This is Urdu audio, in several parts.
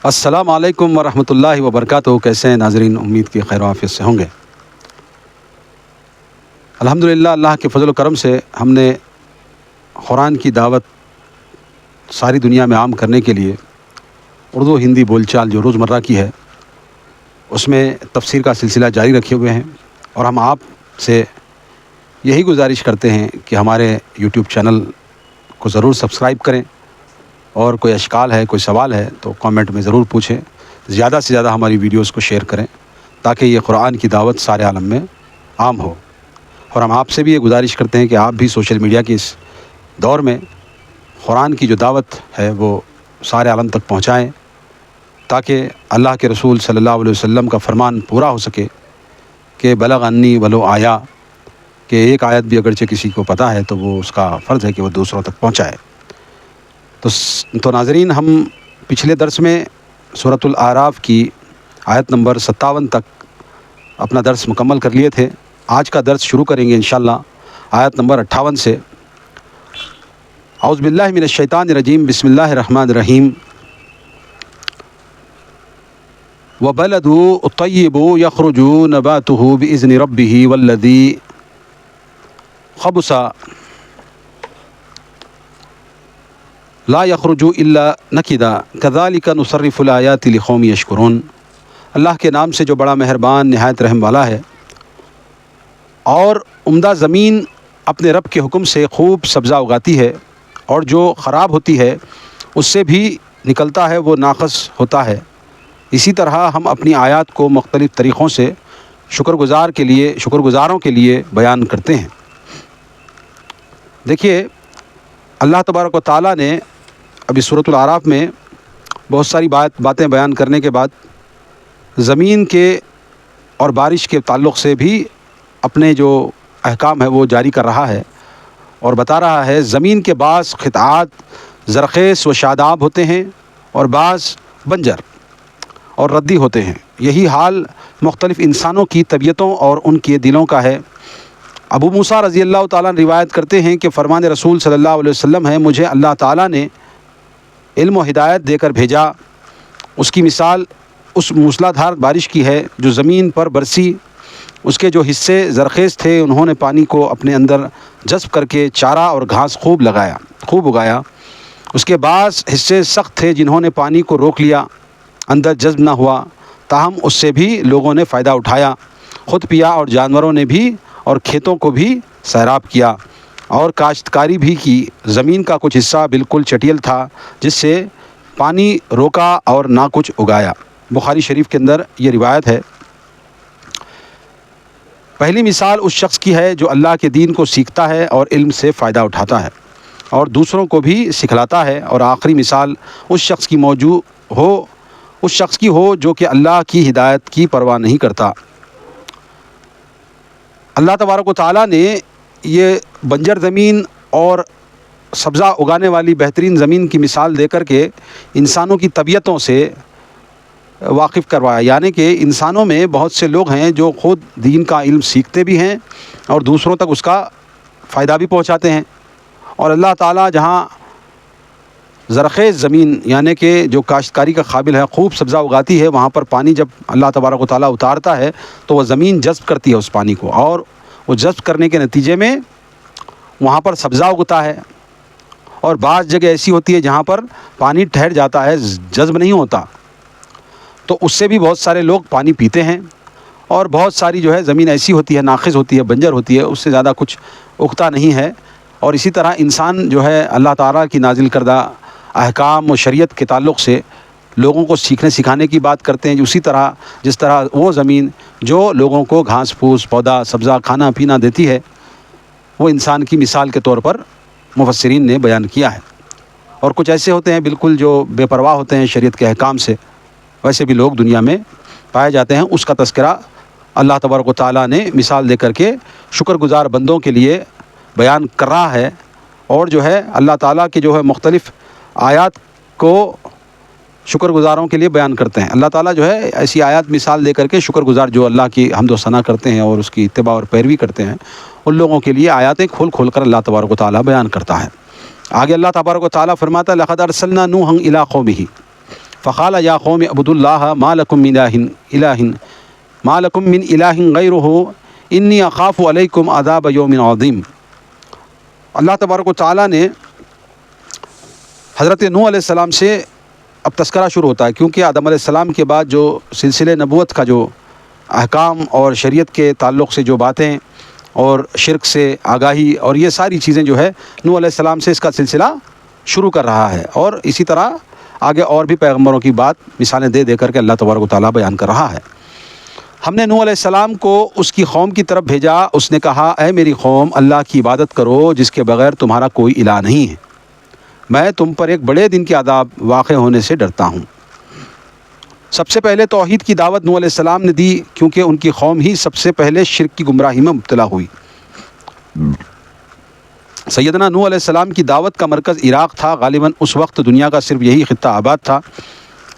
السلام علیکم ورحمۃ اللہ وبرکاتہ۔ کیسے ہیں ناظرین؟ امید کی خیر و عافیت سے ہوں گے۔ الحمدللہ اللہ کے فضل و کرم سے ہم نے قرآن کی دعوت ساری دنیا میں عام کرنے کے لیے اردو ہندی بول چال جو روزمرہ کی ہے اس میں تفسیر کا سلسلہ جاری رکھے ہوئے ہیں، اور ہم آپ سے یہی گزارش کرتے ہیں کہ ہمارے یوٹیوب چینل کو ضرور سبسکرائب کریں، اور کوئی اشکال ہے، کوئی سوال ہے تو کامنٹ میں ضرور پوچھیں۔ زیادہ سے زیادہ ہماری ویڈیوز کو شیئر کریں تاکہ یہ قرآن کی دعوت سارے عالم میں عام ہو۔ اور ہم آپ سے بھی یہ گزارش کرتے ہیں کہ آپ بھی سوشل میڈیا کے اس دور میں قرآن کی جو دعوت ہے وہ سارے عالم تک پہنچائیں تاکہ اللہ کے رسول صلی اللہ علیہ وسلم کا فرمان پورا ہو سکے کہ بلغ انی ولو آیا، کہ ایک آیت بھی اگرچہ کسی کو پتہ ہے تو وہ اس کا فرض ہے کہ وہ دوسروں تک پہنچائے۔ تو ناظرین، ہم پچھلے درس میں سورۃ الاعراف کی آیت نمبر 57 تک اپنا درس مکمل کر لیے تھے۔ آج کا درس شروع کریں گے انشاءاللہ آیت نمبر 58 سے۔ اعوذ باللہ من الشیطان الرجیم، بسم اللہ الرحمن الرحیم۔ وَبَلَدُ الطَّيِّبُ يَخْرُجُ نَبَاتُهُ بِإِذْنِ رَبِّهِ وَالَّذِي خَبُثَ لا يخرج الا نکدا كذلك نصرف الآیات لقوم یشکرون۔ اللہ کے نام سے جو بڑا مہربان نہایت رحم والا ہے۔ اور عمدہ زمین اپنے رب کے حکم سے خوب سبزہ اگاتی ہے، اور جو خراب ہوتی ہے اس سے بھی نکلتا ہے وہ ناقص ہوتا ہے۔ اسی طرح ہم اپنی آیات کو مختلف طریقوں سے شکر گزاروں کے لیے بیان کرتے ہیں۔ دیکھیے، اللہ تبارک و تعالیٰ نے ابھی سورۃ الاعراف میں بہت ساری باتیں بیان کرنے کے بعد زمین کے اور بارش کے تعلق سے بھی اپنے جو احکام ہے وہ جاری کر رہا ہے، اور بتا رہا ہے زمین کے بعض قطعات زرخیز و شاداب ہوتے ہیں اور بعض بنجر اور ردی ہوتے ہیں۔ یہی حال مختلف انسانوں کی طبیعتوں اور ان کے دلوں کا ہے۔ ابو موسیٰ رضی اللہ تعالیٰ روایت کرتے ہیں کہ فرمان رسول صلی اللہ علیہ وسلم ہے، مجھے اللہ تعالیٰ نے علم و ہدایت دے کر بھیجا۔ اس کی مثال اس موسلا دھار بارش کی ہے جو زمین پر برسی۔ اس کے جو حصے زرخیز تھے انہوں نے پانی کو اپنے اندر جذب کر کے چارہ اور گھاس خوب اگایا۔ اس کے بعض حصے سخت تھے جنہوں نے پانی کو روک لیا، اندر جذب نہ ہوا، تاہم اس سے بھی لوگوں نے فائدہ اٹھایا، خود پیا اور جانوروں نے بھی، اور کھیتوں کو بھی سیراب کیا اور کاشتکاری بھی کی۔ زمین کا کچھ حصہ بالکل چٹیل تھا جس سے پانی روکا اور نہ کچھ اگایا۔ بخاری شریف کے اندر یہ روایت ہے۔ پہلی مثال اس شخص کی ہے جو اللہ کے دین کو سیکھتا ہے اور علم سے فائدہ اٹھاتا ہے اور دوسروں کو بھی سکھلاتا ہے، اور آخری مثال اس شخص کی ہو جو کہ اللہ کی ہدایت کی پرواہ نہیں کرتا۔ اللہ تبارک و تعالیٰ نے یہ بنجر زمین اور سبزہ اگانے والی بہترین زمین کی مثال دے کر کے انسانوں کی طبیعتوں سے واقف کروایا، یعنی کہ انسانوں میں بہت سے لوگ ہیں جو خود دین کا علم سیکھتے بھی ہیں اور دوسروں تک اس کا فائدہ بھی پہنچاتے ہیں۔ اور اللہ تعالیٰ جہاں زرخیز زمین یعنی کہ جو کاشتکاری کا قابل ہے، خوب سبزہ اگاتی ہے، وہاں پر پانی جب اللہ تبارک و تعالیٰ اتارتا ہے تو وہ زمین جذب کرتی ہے اس پانی کو، اور وہ جذب کرنے کے نتیجے میں وہاں پر سبزہ اگتا ہے۔ اور بعض جگہ ایسی ہوتی ہے جہاں پر پانی ٹھہر جاتا ہے، جذب نہیں ہوتا، تو اس سے بھی بہت سارے لوگ پانی پیتے ہیں۔ اور بہت ساری جو ہے زمین ایسی ہوتی ہے، ناقص ہوتی ہے، بنجر ہوتی ہے، اس سے زیادہ کچھ اگتا نہیں ہے۔ اور اسی طرح انسان جو ہے اللہ تعالیٰ کی نازل کردہ احکام و شریعت کے تعلق سے لوگوں کو سیکھنے سکھانے کی بات کرتے ہیں، اسی طرح جس طرح وہ زمین جو لوگوں کو گھاس پھوس، پودا، سبزہ، کھانا پینا دیتی ہے، وہ انسان کی مثال کے طور پر مفسرین نے بیان کیا ہے۔ اور کچھ ایسے ہوتے ہیں بالکل جو بے پرواہ ہوتے ہیں شریعت کے احکام سے، ویسے بھی لوگ دنیا میں پائے جاتے ہیں۔ اس کا تذکرہ اللہ تبارک و تعالیٰ نے مثال دے کر کے شکر گزار بندوں کے لیے بیان کر رہا ہے، اور جو ہے اللہ تعالیٰ کے جو ہے مختلف آیات کو شکر گزاروں کے لیے بیان کرتے ہیں۔ اللہ تعالیٰ جو ہے ایسی آیات مثال دے کر کے شکر گزار جو اللہ کی حمد و ثنا کرتے ہیں اور اس کی اتباع اور پیروی کرتے ہیں، ان لوگوں کے لیے آیاتیں کھول کر اللہ تبارک و تعالیٰ بیان کرتا ہے۔ آگے اللہ تبارک و تعالیٰ فرماتا ہے لقد ارسلنا نوحا الی قومہ فقال یا قوم اعبدوا اللہ ما لکم من الہ غیرہ انی اخاف علیکم عذاب یوم عظیم۔ اللہ تبارک و تعالیٰ نے حضرت نوح علیہ السلام سے اب تذکرہ شروع ہوتا ہے، کیونکہ آدم علیہ السلام کے بعد جو سلسلے نبوت کا جو احکام اور شریعت کے تعلق سے جو باتیں اور شرک سے آگاہی اور یہ ساری چیزیں جو ہے نوح علیہ السلام سے اس کا سلسلہ شروع کر رہا ہے، اور اسی طرح آگے اور بھی پیغمبروں کی بات مثالیں دے کر کے اللہ تبارک و تعالیٰ بیان کر رہا ہے۔ ہم نے نوح علیہ السلام کو اس کی قوم کی طرف بھیجا، اس نے کہا اے میری قوم اللہ کی عبادت کرو جس کے بغیر تمہارا کوئی الہ نہیں ہے، میں تم پر ایک بڑے دن کے عذاب واقع ہونے سے ڈرتا ہوں۔ سب سے پہلے توحید کی دعوت نوح علیہ السلام نے دی، کیونکہ ان کی قوم ہی سب سے پہلے شرک کی گمراہی میں مبتلا ہوئی۔ سیدنا نوح علیہ السلام کی دعوت کا مرکز عراق تھا، غالباً اس وقت دنیا کا صرف یہی خطہ آباد تھا۔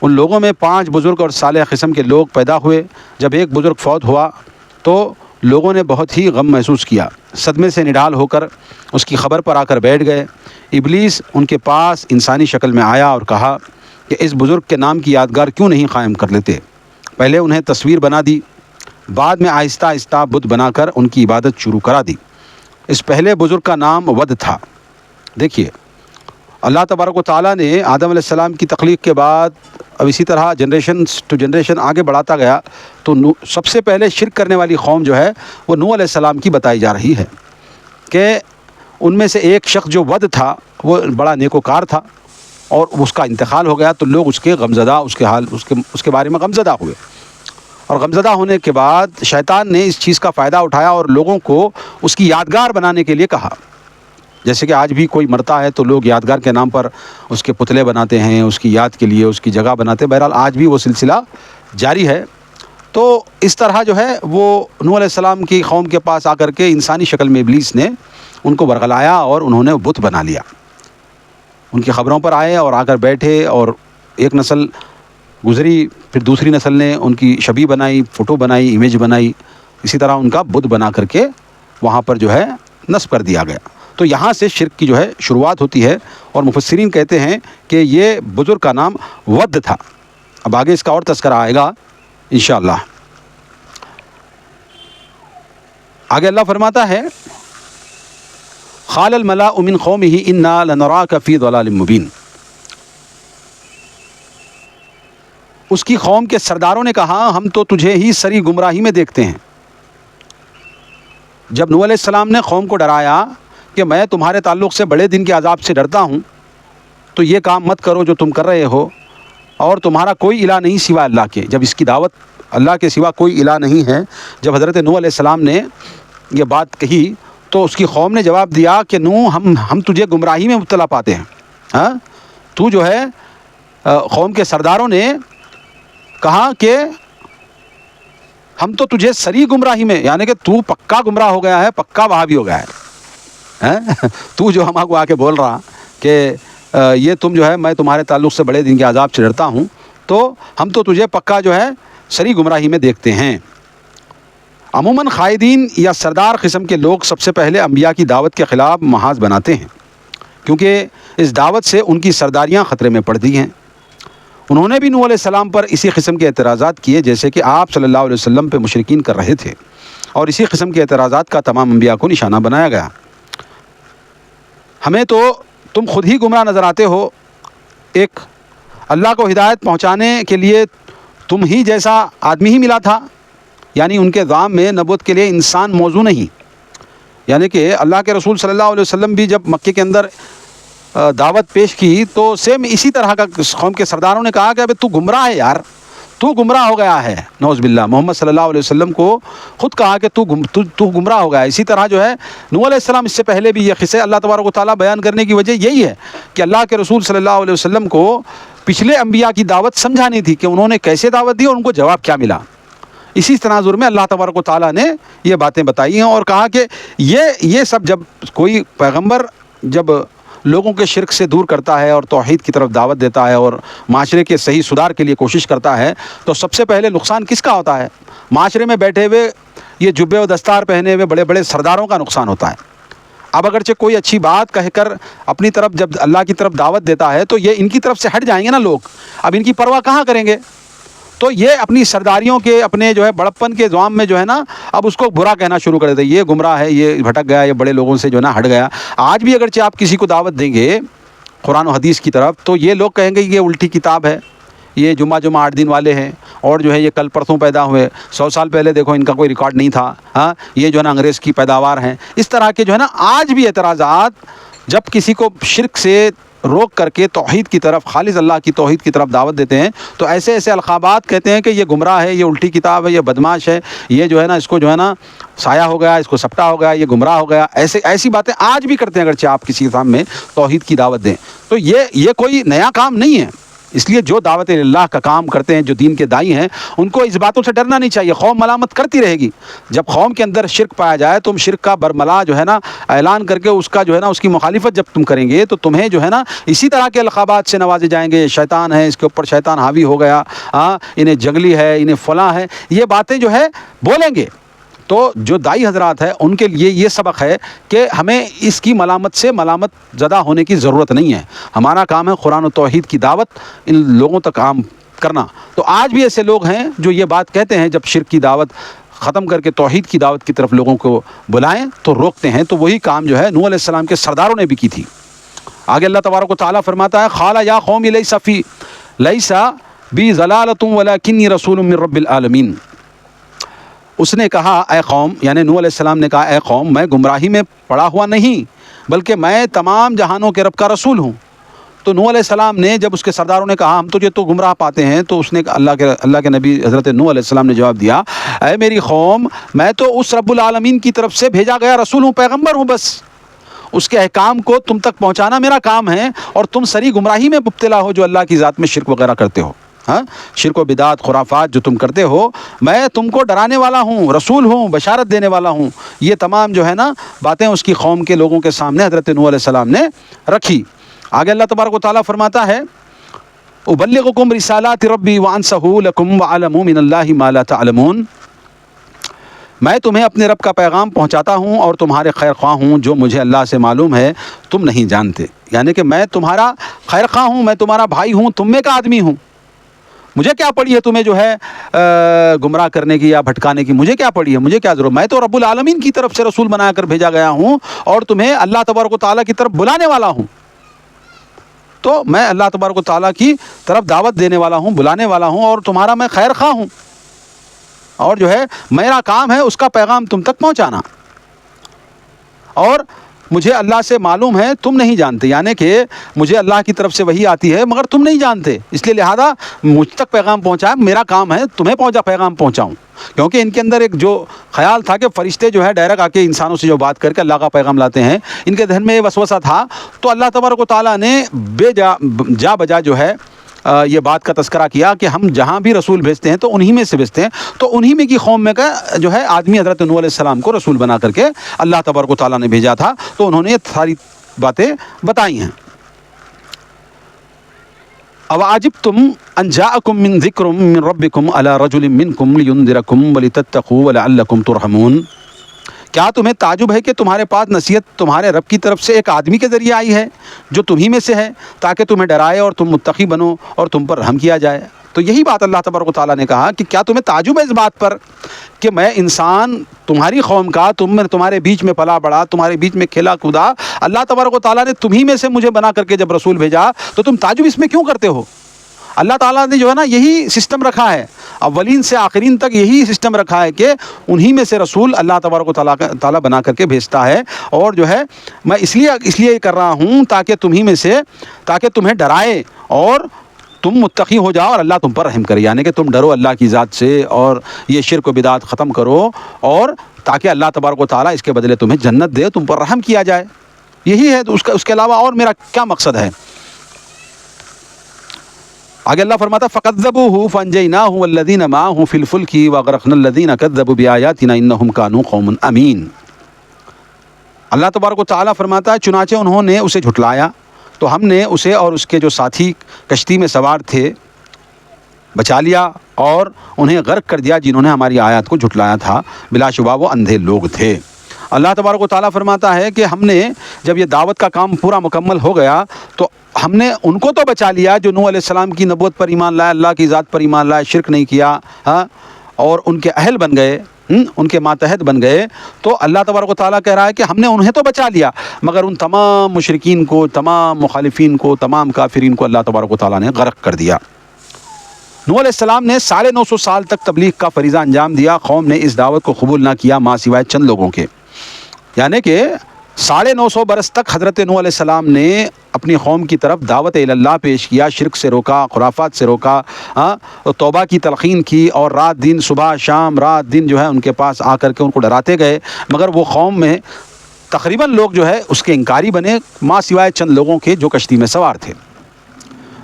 ان لوگوں میں 5 بزرگ اور صالح قسم کے لوگ پیدا ہوئے۔ جب ایک بزرگ فوت ہوا تو لوگوں نے بہت ہی غم محسوس کیا، صدمے سے نڈال ہو کر اس کی خبر پر آ کر بیٹھ گئے۔ ابلیس ان کے پاس انسانی شکل میں آیا اور کہا کہ اس بزرگ کے نام کی یادگار کیوں نہیں قائم کر لیتے؟ پہلے انہیں تصویر بنا دی، بعد میں آہستہ آہستہ بت بنا کر ان کی عبادت شروع کرا دی۔ اس پہلے بزرگ کا نام ود تھا۔ دیکھیے اللہ تبارک و تعالیٰ نے آدم علیہ السلام کی تخلیق کے بعد اب اسی طرح جنریشن ٹو جنریشن آگے بڑھاتا گیا، تو سب سے پہلے شرک کرنے والی قوم جو ہے وہ نوح علیہ السلام کی بتائی جا رہی ہے کہ ان میں سے ایک شخص جو ود تھا وہ بڑا نیکوکار تھا، اور اس کا انتقال ہو گیا تو لوگ اس کے غمزدہ اس کے بارے میں غمزدہ ہوئے، اور غمزدہ ہونے کے بعد شیطان نے اس چیز کا فائدہ اٹھایا اور لوگوں کو اس کی یادگار بنانے کے لیے کہا۔ جیسے کہ آج بھی کوئی مرتا ہے تو لوگ یادگار کے نام پر اس کے پتلے بناتے ہیں، اس کی یاد کے لیے اس کی جگہ بناتے ہیں۔ بہرحال آج بھی وہ سلسلہ جاری ہے۔ تو اس طرح جو ہے وہ نوح علیہ السلام کی قوم کے پاس آ کر کے انسانی شکل میں ابلیس نے ان کو ورغلایا اور انہوں نے بت بنا لیا۔ ان کی خبروں پر آئے اور آ کر بیٹھے، اور ایک نسل گزری، پھر دوسری نسل نے ان کی شبیہ بنائی، فوٹو بنائی، امیج بنائی، اسی طرح ان کا بت بنا کر کے وہاں پر جو ہے نصب کر دیا گیا۔ تو یہاں سے شرک کی جو ہے شروعات ہوتی ہے، اور مفسرین کہتے ہیں کہ یہ بزرگ کا نام ود تھا۔ اب آگے اس کا اور تذکرہ آئے گا انشاءاللہ۔ آگے اللہ فرماتا ہے قال الملأ من قومه انا لنراك في ضلال مبين۔ اس کی قوم کے سرداروں نے کہا ہم تو تجھے ہی سری گمراہی میں دیکھتے ہیں۔ جب نوح علیہ السلام نے قوم کو ڈرایا کہ میں تمہارے تعلق سے بڑے دن کے عذاب سے ڈرتا ہوں، تو یہ کام مت کرو جو تم کر رہے ہو، اور تمہارا کوئی الہ نہیں سوائے اللہ کے۔ جب اس کی دعوت اللہ کے سوا کوئی الہ نہیں ہے، جب حضرت نوح علیہ السلام نے یہ بات کہی تو اس کی قوم نے جواب دیا کہ نوح ہم تجھے گمراہی میں مبتلا پاتے ہیں۔ ہاں تو جو ہے قوم کے سرداروں نے کہا کہ ہم تو تجھے سری گمراہی میں، یعنی کہ تو پکا گمراہ ہو گیا ہے، پکا وہابی ہو گیا ہے۔ تو جو ہم کو آ کے بول رہا کہ یہ تم جو ہے میں تمہارے تعلق سے بڑے دن کے عذاب سے ڈرتا ہوں، تو ہم تو تجھے پکا جو ہے سری گمراہی میں دیکھتے ہیں۔ عموماً قائدین یا سردار قسم کے لوگ سب سے پہلے انبیاء کی دعوت کے خلاف محاذ بناتے ہیں، کیونکہ اس دعوت سے ان کی سرداریاں خطرے میں پڑتی ہیں۔ انہوں نے بھی نوح علیہ السلام پر اسی قسم کے اعتراضات کیے جیسے کہ آپ صلی اللہ علیہ وسلم پہ مشرکین کر رہے تھے، اور اسی قسم کے اعتراضات کا تمام انبیاء کو نشانہ بنایا گیا۔ ہمیں تو تم خود ہی گمراہ نظر آتے ہو، ایک اللہ کو ہدایت پہنچانے کے لیے تم ہی جیسا آدمی ہی ملا تھا، یعنی ان کے دعام میں نبوت کے لیے انسان موضوع نہیں، یعنی کہ اللہ کے رسول صلی اللہ علیہ وسلم بھی جب مکے کے اندر دعوت پیش کی تو سیم اسی طرح کا قوم کے سرداروں نے کہا کہ ابے تو گمراہ ہے یار، تو گمراہ ہو گیا ہے، نعوذ باللہ۔ محمد صلی اللہ علیہ وسلم کو خود کہا کہ تو گمراہ ہو گیا ہے۔ اسی طرح جو ہے نوح علیہ السلام اس سے پہلے بھی یہ قصے اللہ تبارک و تعالیٰ بیان کرنے کی وجہ یہی ہے کہ اللہ کے رسول صلی اللہ علیہ وسلم کو پچھلے انبیاء کی دعوت سمجھانی تھی کہ انہوں نے کیسے دعوت دی اور ان کو جواب کیا ملا۔ اسی تناظر میں اللہ تبارک و تعالیٰ نے یہ باتیں بتائی ہیں اور کہا کہ یہ سب جب کوئی پیغمبر جب لوگوں کے شرک سے دور کرتا ہے اور توحید کی طرف دعوت دیتا ہے اور معاشرے کے صحیح سدھار کے لیے کوشش کرتا ہے، تو سب سے پہلے نقصان کس کا ہوتا ہے؟ معاشرے میں بیٹھے ہوئے یہ جبے و دستار پہنے ہوئے بڑے بڑے سرداروں کا نقصان ہوتا ہے۔ اب اگرچہ کوئی اچھی بات کہہ کر اپنی طرف جب اللہ کی طرف دعوت دیتا ہے تو یہ ان کی طرف سے ہٹ جائیں گے نا لوگ، اب ان کی پرواہ کہاں کریں گے؟ تو یہ اپنی سرداریوں کے، اپنے جو ہے بڑپن کے زوام میں جو ہے نا اب اس کو برا کہنا شروع کر دیتے ہیں، یہ گمراہ ہے، یہ بھٹک گیا، یہ بڑے لوگوں سے جو ہے نا ہٹ گیا۔ آج بھی اگرچہ آپ کسی کو دعوت دیں گے قرآن و حدیث کی طرف تو یہ لوگ کہیں گے یہ الٹی کتاب ہے، یہ جمعہ 8 دن والے ہیں، اور جو ہے یہ کل پرسوں پیدا ہوئے، 100 سال پہلے دیکھو ان کا کوئی ریکارڈ نہیں تھا، ہاں یہ جو ہے نا انگریز کی پیداوار ہیں۔ اس طرح کے جو ہے نا آج بھی اعتراضات جب کسی کو شرک سے روک کر کے توحید کی طرف، خالص اللہ کی توحید کی طرف دعوت دیتے ہیں تو ایسے ایسے القابات کہتے ہیں کہ یہ گمراہ ہے، یہ الٹی کتاب ہے، یہ بدماش ہے، یہ جو ہے نا اس کو جو ہے نا سایہ ہو گیا، اس کو سپٹا ہو گیا، یہ گمراہ ہو گیا، ایسی باتیں آج بھی کرتے ہیں اگرچہ آپ کسی کے سامنے توحید کی دعوت دیں۔ تو یہ کوئی نیا کام نہیں ہے، اس لیے جو دعوت اللہ کا کام کرتے ہیں، جو دین کے دائی ہیں، ان کو اس باتوں سے ڈرنا نہیں چاہیے۔ قوم ملامت کرتی رہے گی، جب قوم کے اندر شرک پایا جائے تم شرک کا برملا جو ہے نا اعلان کر کے اس کا جو ہے نا اس کی مخالفت جب تم کریں گے تو تمہیں جو ہے نا اسی طرح کے القابات سے نوازے جائیں گے، شیطان ہے، اس کے اوپر شیطان حاوی ہو گیا، انہیں جنگلی ہے، انہیں فلاں ہے، یہ باتیں جو ہے بولیں گے۔ تو جو دائی حضرات ہیں ان کے لیے یہ سبق ہے کہ ہمیں اس کی ملامت سے ملامت زدہ ہونے کی ضرورت نہیں ہے، ہمارا کام ہے قرآن و توحید کی دعوت ان لوگوں تک عام کرنا۔ تو آج بھی ایسے لوگ ہیں جو یہ بات کہتے ہیں جب شرک کی دعوت ختم کر کے توحید کی دعوت کی طرف لوگوں کو بلائیں تو روکتے ہیں، تو وہی کام جو ہے نوح علیہ السلام کے سرداروں نے بھی کی تھی۔ آگے اللہ تبارک و تعالیٰ فرماتا ہے قال یا قوم لیس بی ضلالۃ ولکنی رسول من رب العالمین۔ اس نے کہا اے قوم، یعنی نوح علیہ السلام نے کہا اے قوم میں گمراہی میں پڑا ہوا نہیں بلکہ میں تمام جہانوں کے رب کا رسول ہوں۔ تو نوح علیہ السلام نے جب اس کے سرداروں نے کہا ہم تجھے تو گمراہ پاتے ہیں، تو اس نے اللہ کے نبی حضرت نوح علیہ السلام نے جواب دیا اے میری قوم میں تو اس رب العالمین کی طرف سے بھیجا گیا رسول ہوں، پیغمبر ہوں، بس اس کے احکام کو تم تک پہنچانا میرا کام ہے، اور تم سری گمراہی میں مبتلا ہو جو اللہ کی ذات میں شرک وغیرہ کرتے ہو، ہاں شرک و بدعت خرافات جو تم کرتے ہو، میں تم کو ڈرانے والا ہوں، رسول ہوں، بشارت دینے والا ہوں۔ یہ تمام جو ہے نا باتیں اس کی قوم کے لوگوں کے سامنے حضرت نوح علیہ السلام نے رکھی۔ آگے اللہ تبارک و تعالیٰ فرماتا ہے ابلغکم رسالات ربی وانصح لکم وعلم من اللہ ما لا تعلمون۔ میں تمہیں اپنے رب کا پیغام پہنچاتا ہوں اور تمہارے خیر خواہ ہوں جو مجھے اللہ سے معلوم ہے تم نہیں جانتے، یعنی کہ میں تمہارا خیر خواہ ہوں، میں تمہارا بھائی ہوں، تم میں کا آدمی ہوں، مجھے کیا پڑی ہے تمہیں جو ہے گمراہ کرنے کی یا بھٹکانے کی، مجھے کیا پڑی ہے، مجھے کیا ضرورت، میں تو رب العالمین کی طرف سے رسول بنا کر بھیجا گیا ہوں اور تمہیں اللہ تبارک و تعالیٰ کی طرف بلانے والا ہوں۔ تو میں اللہ تبارک و تعالیٰ کی طرف دعوت دینے والا ہوں، بلانے والا ہوں، اور تمہارا میں خیر خواہ ہوں، اور جو ہے میرا کام ہے اس کا پیغام تم تک پہنچانا، اور مجھے اللہ سے معلوم ہے تم نہیں جانتے، یعنی کہ مجھے اللہ کی طرف سے وحی آتی ہے مگر تم نہیں جانتے، اس لیے لہذا مجھ تک پیغام پہنچایا، میرا کام ہے تمہیں پیغام پہنچاؤں۔ کیونکہ ان کے اندر ایک جو خیال تھا کہ فرشتے جو ہے ڈائریکٹ آ کے انسانوں سے جو بات کر کے اللہ کا پیغام لاتے ہیں، ان کے ذہن میں یہ وسوسہ تھا، تو اللہ تبارک و تعالیٰ نے جا بجا جو ہے یہ بات کا تذکرہ کیا کہ ہم جہاں بھی رسول بھیجتے ہیں تو انہی میں سے بھیجتے ہیں، تو انہی میں کی قوم میں کا جو ہے آدمی حضرت نوح علیہ السلام کو رسول بنا کر کے اللہ تبارک و تعالیٰ نے بھیجا تھا، تو انہوں نے یہ ساری باتیں بتائی ہیں۔ اَوَعَجِبْتُمْ أَنْ جَاءَكُمْ مِنْ ذِكْرٌ مِّن رَبِّكُمْ عَلَىٰ رَجُلٍ مِّنْكُمْ لِيُنذِرَكُمْ وَلِتَتَّقُوا وَلَعَلَّكُمْ تُرْحَمُونَ۔ کیا تمہیں تعجب ہے کہ تمہارے پاس نصیحت تمہارے رب کی طرف سے ایک آدمی کے ذریعے آئی ہے جو تمہیں میں سے ہے، تاکہ تمہیں ڈرائے اور تم متقی بنو اور تم پر رحم کیا جائے۔ تو یہی بات اللہ تبارک و تعالیٰ نے کہا کہ کیا تمہیں تعجب ہے اس بات پر کہ میں انسان تمہاری قوم کا، تمہارے بیچ میں پلا بڑا، تمہارے بیچ میں کھیلا کودا، اللہ تبارک و تعالیٰ نے تمہیں میں سے مجھے بنا کر کے جب رسول بھیجا تو تم تعجب اس میں کیوں کرتے ہو؟ اللہ تعالیٰ نے جو ہے نا یہی سسٹم رکھا ہے، اولین سے آخرین تک یہی سسٹم رکھا ہے کہ انہی میں سے رسول اللہ تبارک و تعالیٰ بنا کر کے بھیجتا ہے، اور جو ہے میں اس لیے کر رہا ہوں تاکہ تمہیں میں سے، تاکہ تمہیں ڈرائے اور تم متقی ہو جاؤ اور اللہ تم پر رحم کرے، یعنی کہ تم ڈرو اللہ کی ذات سے اور یہ شرک و بدعت ختم کرو، اور تاکہ اللہ تبارک و تعالیٰ اس کے بدلے تمہیں جنت دے، تم پر رحم کیا جائے۔ یہی ہے، تو اس کے علاوہ اور میرا کیا مقصد ہے؟ آگے اللہ فرماتا فَكَذَّبُوهُ فَأَنجَيْنَاهُ وَالَّذِينَ مَعَهُ فِي الْفُلْكِ وَأَغْرَقْنَا الَّذِينَ كَذَّبُوا بِآيَاتِنَا إِنَّهُمْ كَانُوا قَوْمًا آمِينَ۔ اللہ تبارک و تعالیٰ فرماتا ہے چنانچہ انہوں نے اسے جھٹلایا تو ہم نے اسے اور اس کے جو ساتھی کشتی میں سوار تھے بچا لیا اور انہیں غرق کر دیا جنہوں نے ہماری آیات کو جھٹلایا تھا، بلا شبہ وہ اندھے لوگ تھے۔ اللہ تبارک و تعالیٰ فرماتا ہے کہ ہم نے جب یہ دعوت کا کام پورا مکمل ہو گیا تو ہم نے ان کو تو بچا لیا جو نوح علیہ السلام کی نبوت پر ایمان لائے، اللہ کی ذات پر ایمان لائے، شرک نہیں کیا، ہاں، اور ان کے اہل بن گئے، ان کے ماتحت بن گئے. تو اللہ تبارک و تعالیٰ کہہ رہا ہے کہ ہم نے انہیں تو بچا لیا، مگر ان تمام مشرکین کو، تمام مخالفین کو، تمام کافرین کو اللہ تبارک و تعالیٰ نے غرق کر دیا. نوح علیہ السلام نے 950 سال تک تبلیغ کا فریضہ انجام دیا. قوم نے اس دعوت کو قبول نہ کیا ماں سوائے چند لوگوں کے. یعنی کہ 950 برس تک حضرت نوح علیہ السلام نے اپنی قوم کی طرف دعوت اللہ پیش کیا، شرک سے روکا، خرافات سے روکا، توبہ کی تلقین کی، اور رات دن، صبح شام رات دن جو ہے ان کے پاس آ کر کے ان کو ڈراتے گئے. مگر وہ قوم میں تقریباً لوگ جو ہے اس کے انکاری بنے، ماں سوائے چند لوگوں کے جو کشتی میں سوار تھے.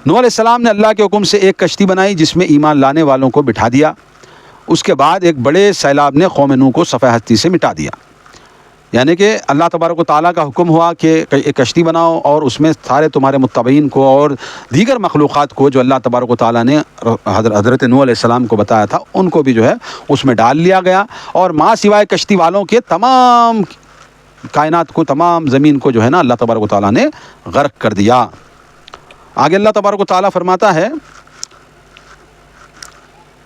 نوح علیہ السلام نے اللہ کے حکم سے ایک کشتی بنائی جس میں ایمان لانے والوں کو بٹھا دیا. اس کے بعد ایک بڑے سیلاب نے قوم نوح کو صفحہ ہستی سے مٹا دیا. یعنی کہ اللہ تبارک و تعالیٰ کا حکم ہوا کہ ایک کشتی بناؤ اور اس میں سارے تمہارے متبعین کو اور دیگر مخلوقات کو جو اللہ تبارک و تعالیٰ نے حضرت نوح علیہ السلام کو بتایا تھا ان کو بھی جو ہے اس میں ڈال لیا گیا، اور ماں سوائے کشتی والوں کے تمام کائنات کو، تمام زمین کو جو ہے نا اللہ تبارک و تعالیٰ نے غرق کر دیا. آگے اللہ تبارک و تعالیٰ فرماتا ہے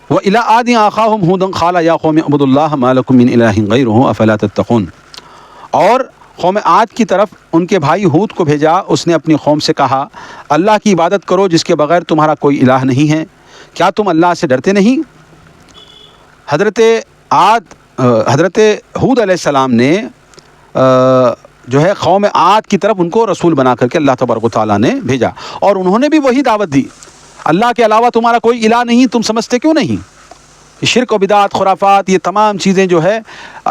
وَإِلَىٰ عَادٍ أَخَاهُمْ هُودًا قَالَ يَا قَوْمِ اعْبُدُوا اللَّهَ مَا لَكُم مِّنْ إِلَٰهٍ غَيْرُهُ أَفَلَا تَتَّقُونَ. اور قوم عاد کی طرف ان کے بھائی ہود کو بھیجا. اس نے اپنی قوم سے کہا اللہ کی عبادت کرو جس کے بغیر تمہارا کوئی الہ نہیں ہے، کیا تم اللہ سے ڈرتے نہیں؟ حضرت ہود علیہ السلام نے جو ہے قوم عاد کی طرف ان کو رسول بنا کر کے اللہ تبارک و تعالیٰ نے بھیجا، اور انہوں نے بھی وہی دعوت دی، اللہ کے علاوہ تمہارا کوئی الہ نہیں، تم سمجھتے کیوں نہیں؟ شرک و بدعت، خرافات، یہ تمام چیزیں جو ہے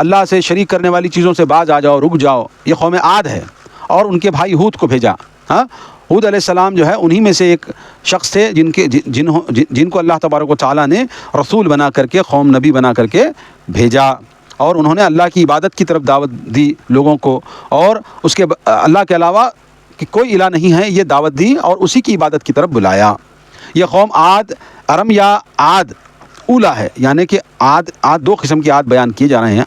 اللہ سے شریک کرنے والی چیزوں سے باز آ جاؤ، رک جاؤ. یہ قوم عاد ہے، اور ان کے بھائی ہود کو بھیجا. ہاں، ہود علیہ السلام جو ہے انہی میں سے ایک شخص تھے جن کو اللہ تبارک و تعالیٰ نے رسول بنا کر کے، قوم نبی بنا کر کے بھیجا، اور انہوں نے اللہ کی عبادت کی طرف دعوت دی لوگوں کو، اور اس کے اللہ کے علاوہ کہ کوئی الہ نہیں ہے یہ دعوت دی، اور اسی کی عبادت کی طرف بلایا. یہ قوم عاد ارم یا عاد اولا ہے، یعنی کہ عاد دو قسم کی عاد بیان کیے جا رہے ہیں.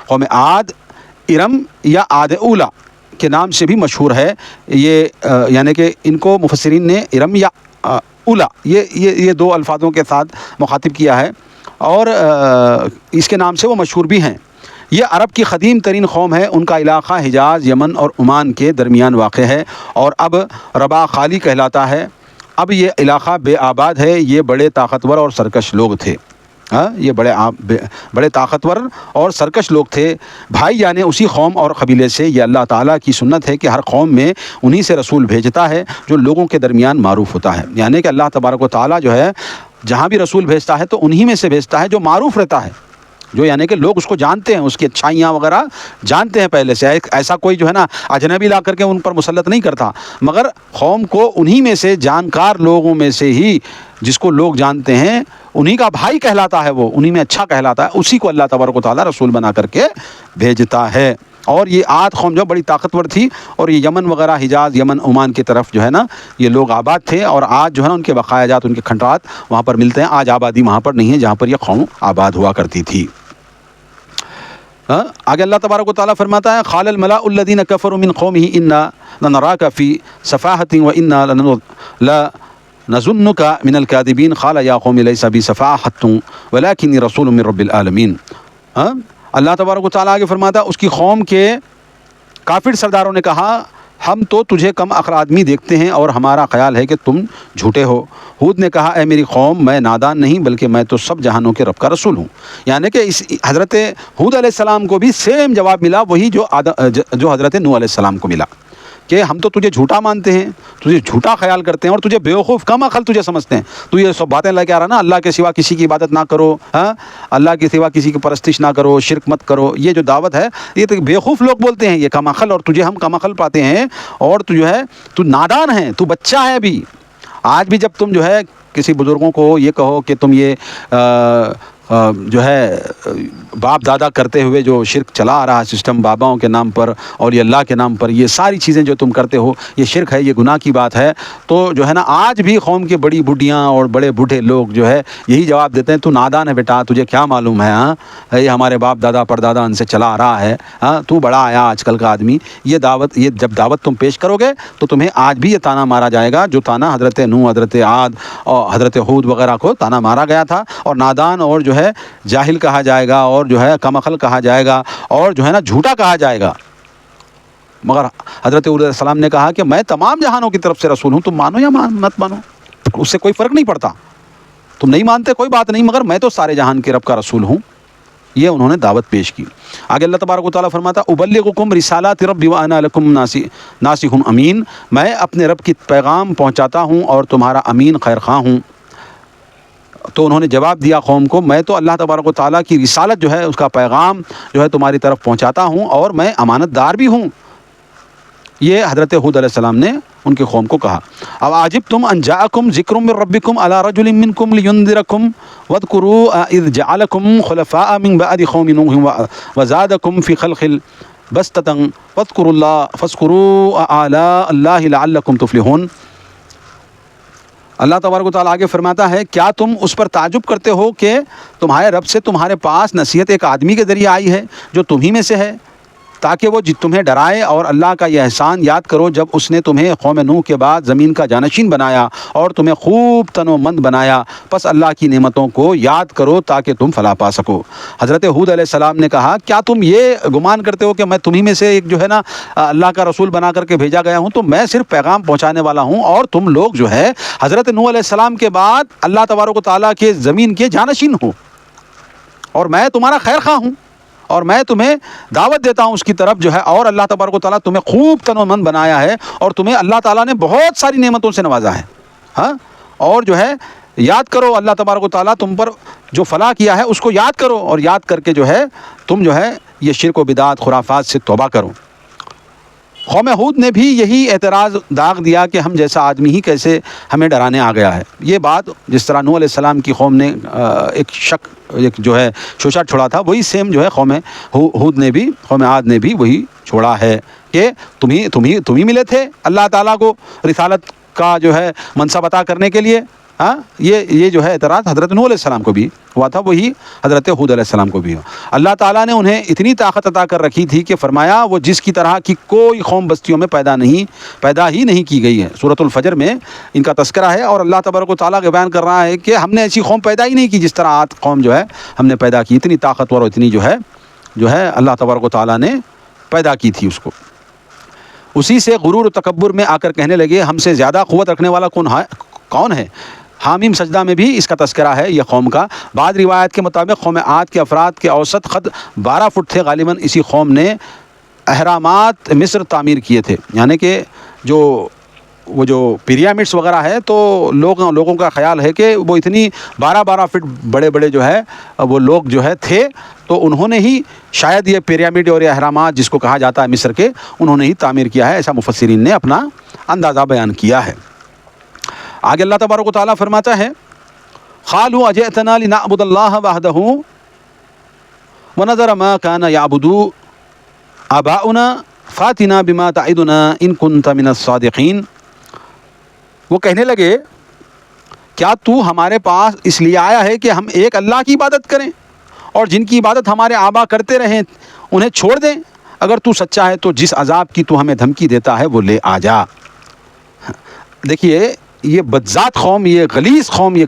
قوم عاد ارم یا عاد اولا کے نام سے بھی مشہور ہے یہ، یعنی کہ ان کو مفسرین نے ارم یا اولا یہ دو الفاظوں کے ساتھ مخاطب کیا ہے، اور اس کے نام سے وہ مشہور بھی ہیں. یہ عرب کی قدیم ترین قوم ہے. ان کا علاقہ حجاز، یمن اور عمان کے درمیان واقع ہے، اور اب ربا خالی کہلاتا ہے. اب یہ علاقہ بے آباد ہے. یہ بڑے طاقتور اور سرکش لوگ تھے. یہ بڑے طاقتور اور سرکش لوگ تھے. بھائی یعنی اسی قوم اور قبیلے سے. یہ اللہ تعالیٰ کی سنت ہے کہ ہر قوم میں انہی سے رسول بھیجتا ہے جو لوگوں کے درمیان معروف ہوتا ہے. یعنی کہ اللہ تبارک و تعالیٰ جو ہے جہاں بھی رسول بھیجتا ہے تو انہی میں سے بھیجتا ہے جو معروف رہتا ہے، جو یعنی کہ لوگ اس کو جانتے ہیں، اس کی اچھائیاں وغیرہ جانتے ہیں پہلے سے. ایسا کوئی جو ہے نا اجنبی لا کر کے ان پر مسلط نہیں کرتا، مگر قوم کو انہی میں سے، جانکار لوگوں میں سے ہی جس کو لوگ جانتے ہیں انہی کا بھائی کہلاتا ہے، وہ انہی میں اچھا کہلاتا ہے، اسی کو اللہ تبارک و تعالیٰ رسول بنا کر کے بھیجتا ہے. اور یہ عاد قوم جو بڑی طاقتور تھی، اور یہ یمن وغیرہ، حجاز، یمن، عمان کی طرف جو ہے نا یہ لوگ آباد تھے، اور آج جو ہے نا ان کے بقایا جات، ان کے کھنڈرات وہاں پر ملتے ہیں. آج آبادی وہاں پر نہیں ہے جہاں پر یہ قوم آباد ہوا کرتی تھی. آگے اللہ تبارک و تعالیٰ فرماتا ہے قال الملأ الذين كفروا من قومه انا لنراك في سفاهة وانا لنظنك من الكاذبين قال يا قوم ليس بي سفاهة ولكني رسول من رب العالمين. اللہ تبارک و تعالیٰ آگے فرماتا ہے اس کی قوم کے کافر سرداروں نے کہا ہم تو تجھے کم عقل آدمی دیکھتے ہیں اور ہمارا خیال ہے کہ تم جھوٹے ہو. ہود نے کہا اے میری قوم میں نادان نہیں بلکہ میں تو سب جہانوں کے رب کا رسول ہوں. یعنی کہ اس حضرت ہود علیہ السلام کو بھی سیم جواب ملا وہی جو حضرت نوح علیہ السلام کو ملا کہ ہم تو تجھے جھوٹا مانتے ہیں، تجھے جھوٹا خیال کرتے ہیں، اور تجھے بیوقوف کم عقل تجھے سمجھتے ہیں. تو یہ سب باتیں لے کے آ رہا نا اللہ کے سوا کسی کی عبادت نہ کرو، اللہ کے سوا کسی کی پرستش نہ کرو، شرک مت کرو. یہ جو دعوت ہے یہ تو بیوقوف لوگ بولتے ہیں، یہ کم عقل، اور تجھے ہم کم عقل پاتے ہیں، اور تو جو ہے تو نادان ہے، تو بچہ ہے ابھی. آج بھی جب تم جو ہے کسی بزرگوں کو یہ کہو کہ تم یہ جو ہے باپ دادا کرتے ہوئے جو شرک چلا آ رہا ہے سسٹم، باباؤں کے نام پر اور یہ اللہ کے نام پر، یہ ساری چیزیں جو تم کرتے ہو یہ شرک ہے، یہ گناہ کی بات ہے. تو جو ہے نا آج بھی قوم کی بڑی بڈھیاں اور بڑے بوڑھے لوگ جو ہے یہی جواب دیتے ہیں، تو نادان ہے بیٹا، تجھے کیا معلوم ہے؟ ہاں یہ ہمارے باپ دادا پردادا ان سے چلا آ رہا ہے، ہاں تو بڑا آیا آج کل کا آدمی. یہ جب دعوت تم پیش کرو گے تو تمہیں آج بھی یہ تانا مارا جائے گا جو تانا حضرت نوح، حضرت عاد اور حضرت ہود وغیرہ کو تانا مارا گیا تھا. اور نادان اور جو ہے جاہل کہا جائے گا، اور جو ہے کم عقل کہا جائے گا، اور جو ہے نا جھوٹا کہا جائے گا. مگر حضرت علیہ السلام نے کہا کہ میں تمام جہانوں کی طرف سے رسول ہوں، تم مانو یا مت مانو اس سے کوئی فرق نہیں پڑتا. تم نہیں مانتے کوئی بات نہیں، مگر میں تو سارے جہان کے رب کا رسول ہوں. یہ انہوں نے دعوت پیش کی. آگے اللہ تبارک و تعالیٰ فرماتا ابلغکم رسالات ربی وانا لکم ناصح امین، میں اپنے رب کی پیغام پہنچاتا ہوں اور تمہارا امین خیر خواہ ہوں. تو انہوں نے جواب دیا قوم کو، میں تو اللہ تبارک و تعالیٰ کی رسالت جو ہے اس کا پیغام جو ہے تمہاری طرف پہنچاتا ہوں اور میں امانت دار بھی ہوں. یہ حضرت ہود علیہ السلام نے ان کی قوم کو کہا. اب عجبتم ان جاءکم ذکر من ربکم علی رجل منکم لینذرکم واذکروا اذ جعلکم خلفاء من بعد قوم نوح وزادکم فی خلق بسطة فاذکروا آلاء اللہ لعلکم تفلحون. اللہ تبارک و تعالیٰ آگے فرماتا ہے، کیا تم اس پر تعجب کرتے ہو کہ تمہارے رب سے تمہارے پاس نصیحت ایک آدمی کے ذریعے آئی ہے جو تمہیں میں سے ہے، تاکہ وہ تمہیں ڈرائے. اور اللہ کا یہ احسان یاد کرو جب اس نے تمہیں قوم نوح کے بعد زمین کا جانشین بنایا اور تمہیں خوب تن و مند بنایا. پس اللہ کی نعمتوں کو یاد کرو تاکہ تم فلاح پا سکو. حضرت ہود علیہ السلام نے کہا، کیا تم یہ گمان کرتے ہو کہ میں تمہیں میں سے ایک جو ہے نا اللہ کا رسول بنا کر کے بھیجا گیا ہوں؟ تو میں صرف پیغام پہنچانے والا ہوں، اور تم لوگ جو ہے حضرت نوح علیہ السلام کے بعد اللہ تبارک و تعالیٰ کے زمین کے جانشین ہو، اور میں تمہارا خیر خواہ ہوں، اور میں تمہیں دعوت دیتا ہوں اس کی طرف جو ہے. اور اللہ تبارک و تعالیٰ تمہیں خوب تن و من بنایا ہے، اور تمہیں اللہ تعالیٰ نے بہت ساری نعمتوں سے نوازا ہے. ہاں اور جو ہے یاد کرو اللہ تبارک و تعالیٰ تم پر جو فلاح کیا ہے اس کو یاد کرو، اور یاد کر کے جو ہے تم جو ہے یہ شرک و بدعت خرافات سے توبہ کرو. قوم ہود نے بھی یہی اعتراض داغ دیا کہ ہم جیسا آدمی ہی کیسے ہمیں ڈرانے آ گیا ہے. یہ بات جس طرح نوح علیہ السلام کی قوم نے ایک جو ہے شوشہ چھوڑا تھا، وہی سیم جو ہے قوم ہود نے بھی، قوم عاد نے بھی وہی چھوڑا ہے کہ تم ہی ملے تھے اللہ تعالیٰ کو رسالت کا جو ہے منصب عطا کرنے کے لیے. ہاں یہ جو ہے اعتراض حضرت نوح علیہ السلام کو بھی ہوا تھا، وہی حضرت ہود علیہ السلام کو بھی ہوا. اللہ تعالیٰ نے انہیں اتنی طاقت عطا کر رکھی تھی کہ فرمایا وہ جس کی طرح کی کوئی قوم بستیوں میں پیدا ہی نہیں کی گئی ہے. سورۃ الفجر میں ان کا تذکرہ ہے، اور اللہ تبارک و تعالیٰ کے بیان کر رہا ہے کہ ہم نے ایسی قوم پیدا ہی نہیں کی جس طرح عاد قوم جو ہے ہم نے پیدا کی. اتنی طاقتور اور اتنی جو ہے اللہ تبارک و تعالیٰ نے پیدا کی تھی اس کو. اسی سے غرور و تکبر میں آ کر کہنے لگے ہم سے زیادہ قوت رکھنے والا کون ہے. حامیم سجدہ میں بھی اس کا تذکرہ ہے یہ قوم کا. بعض روایت کے مطابق قوم عاد کے افراد کے اوسط قد 12 فٹ تھے. غالباً اسی قوم نے اہرامات مصر تعمیر کیے تھے، یعنی کہ وہ جو پیرامڈس وغیرہ ہے تو لوگوں کا خیال ہے کہ وہ اتنی 12 فٹ بڑے جو ہے وہ لوگ جو ہے تھے، تو انہوں نے ہی شاید یہ پیرامڈ اور یہ اہرامات جس کو کہا جاتا ہے مصر کے، انہوں نے ہی تعمیر کیا ہے. ایسا مفسرین نے اپنا اندازہ بیان کیا ہے. آگے اللہ تبارک و تعالیٰ فرماتا ہے، قالوا اجئتنا لنعبد اللہ وحدہ ونذر ما كان يعبد آباؤنا فاتنا بما تعدنا ان كنت من الصادقین. وہ کہنے لگے کیا تو ہمارے پاس اس لیے آیا ہے کہ ہم ایک اللہ کی عبادت کریں اور جن کی عبادت ہمارے آبا کرتے رہیں انہیں چھوڑ دیں؟ اگر تو سچا ہے تو جس عذاب کی تو ہمیں دھمکی دیتا ہے وہ لے آ جا. دیکھیے یہ بدذات قوم، یہ غلیظ قوم، یہ